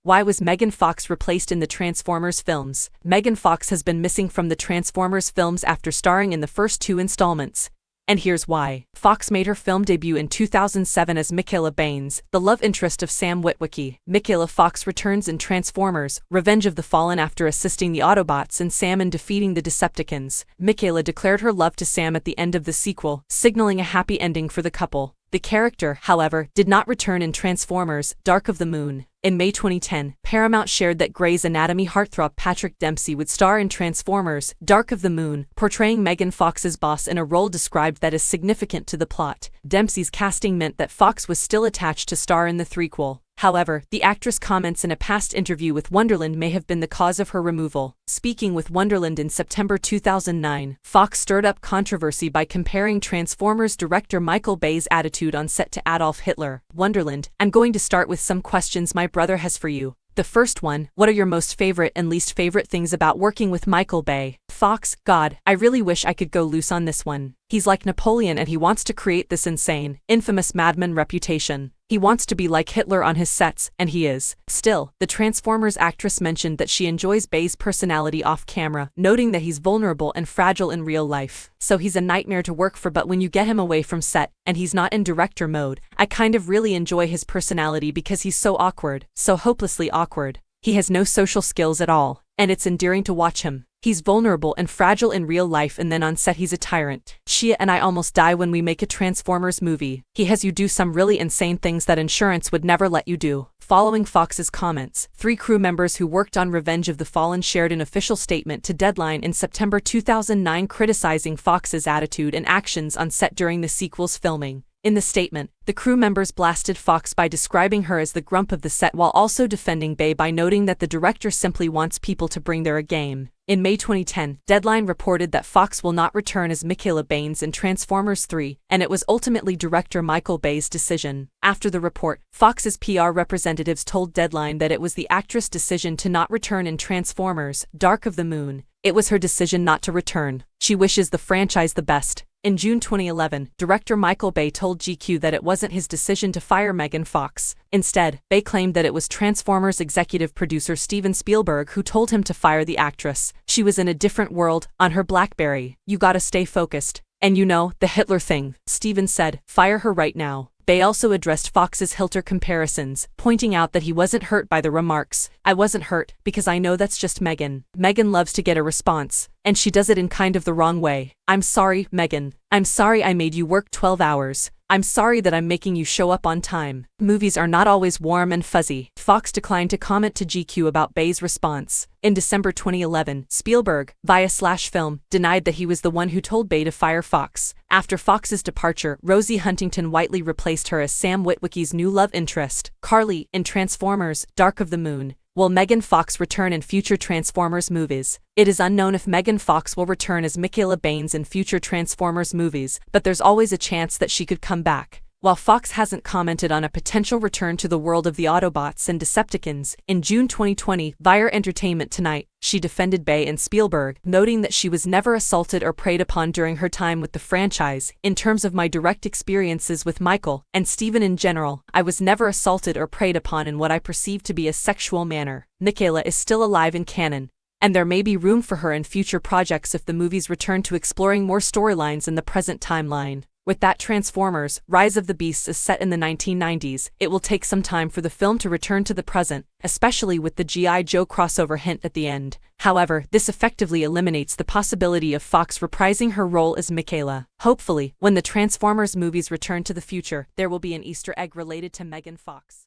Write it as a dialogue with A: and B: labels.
A: Why was Megan Fox replaced in the Transformers films? Megan Fox has been missing from the Transformers films after starring in the first two installments. And here's why. Fox made her film debut in 2007 as Mikaela Banes, the love interest of Sam Witwicky. Mikaela Fox returns in Transformers: Revenge of the Fallen after assisting the Autobots and Sam in defeating the Decepticons. Mikaela declared her love to Sam at the end of the sequel, signaling a happy ending for the couple. The character, however, did not return in Transformers: Dark of the Moon. In May 2010, Paramount shared that Grey's Anatomy heartthrob Patrick Dempsey would star in Transformers: Dark of the Moon, portraying Megan Fox's boss in a role described that is significant to the plot. Dempsey's casting meant that Fox was still attached to star in the threequel. However, the actress comments in a past interview with Wonderland may have been the cause of her removal. Speaking with Wonderland in September 2009, Fox stirred up controversy by comparing Transformers director Michael Bay's attitude on set to Adolf Hitler. Wonderland: I'm going to start with some questions my brother has for you. The first one: what are your most favorite and least favorite things about working with Michael Bay? Fox: God, I really wish I could go loose on this one. He's like Napoleon and he wants to create this insane, infamous madman reputation. He wants to be like Hitler on his sets, and he is. Still, the Transformers actress mentioned that she enjoys Bay's personality off camera, noting that he's vulnerable and fragile in real life. So he's a nightmare to work for, but when you get him away from set, and he's not in director mode, I kind of really enjoy his personality because he's so awkward, so hopelessly awkward. He has no social skills at all, and it's endearing to watch him. He's vulnerable and fragile in real life, and then on set he's a tyrant. Shia and I almost die when we make a Transformers movie. He has you do some really insane things that insurance would never let you do. Following Fox's comments, 3 crew members who worked on Revenge of the Fallen shared an official statement to Deadline in September 2009 criticizing Fox's attitude and actions on set during the sequel's filming. In the statement, the crew members blasted Fox by describing her as the grump of the set while also defending Bay by noting that the director simply wants people to bring their A game. In May 2010, Deadline reported that Fox will not return as Mikaela Banes in Transformers 3, and it was ultimately director Michael Bay's decision. After the report, Fox's PR representatives told Deadline that it was the actress' decision to not return in Transformers: Dark of the Moon. It was her decision not to return. She wishes the franchise the best. In June 2011, director Michael Bay told GQ that it wasn't his decision to fire Megan Fox. Instead, Bay claimed that it was Transformers executive producer Steven Spielberg who told him to fire the actress. She was in a different world, on her BlackBerry. You gotta stay focused. And you know, the Hitler thing. Steven said, fire her right now. Bay also addressed Fox's Hitler comparisons, pointing out that he wasn't hurt by the remarks. I wasn't hurt, because I know that's just Megan. Megan loves to get a response, and she does it in kind of the wrong way. I'm sorry, Megan. I'm sorry I made you work 12 hours. I'm sorry that I'm making you show up on time. Movies are not always warm and fuzzy. Fox declined to comment to GQ about Bay's response. In December 2011, Spielberg, via Slash Film, denied that he was the one who told Bay to fire Fox. After Fox's departure, Rosie Huntington-Whiteley replaced her as Sam Witwicky's new love interest, Carly, in Transformers: Dark of the Moon. Will Megan Fox return in future Transformers movies? It is unknown if Megan Fox will return as Mikaela Banes in future Transformers movies, but there's always a chance that she could come back. While Fox hasn't commented on a potential return to the world of the Autobots and Decepticons, in June 2020, via Entertainment Tonight, she defended Bay and Spielberg, noting that she was never assaulted or preyed upon during her time with the franchise. In terms of my direct experiences with Michael and Steven in general, I was never assaulted or preyed upon in what I perceive to be a sexual manner. Mikaela is still alive in canon, and there may be room for her in future projects if the movies return to exploring more storylines in the present timeline. With that, Transformers: Rise of the Beasts is set in the 1990s, it will take some time for the film to return to the present, especially with the G.I. Joe crossover hint at the end. However, this effectively eliminates the possibility of Fox reprising her role as Mikaela. Hopefully, when the Transformers movies return to the future, there will be an Easter egg related to Megan Fox.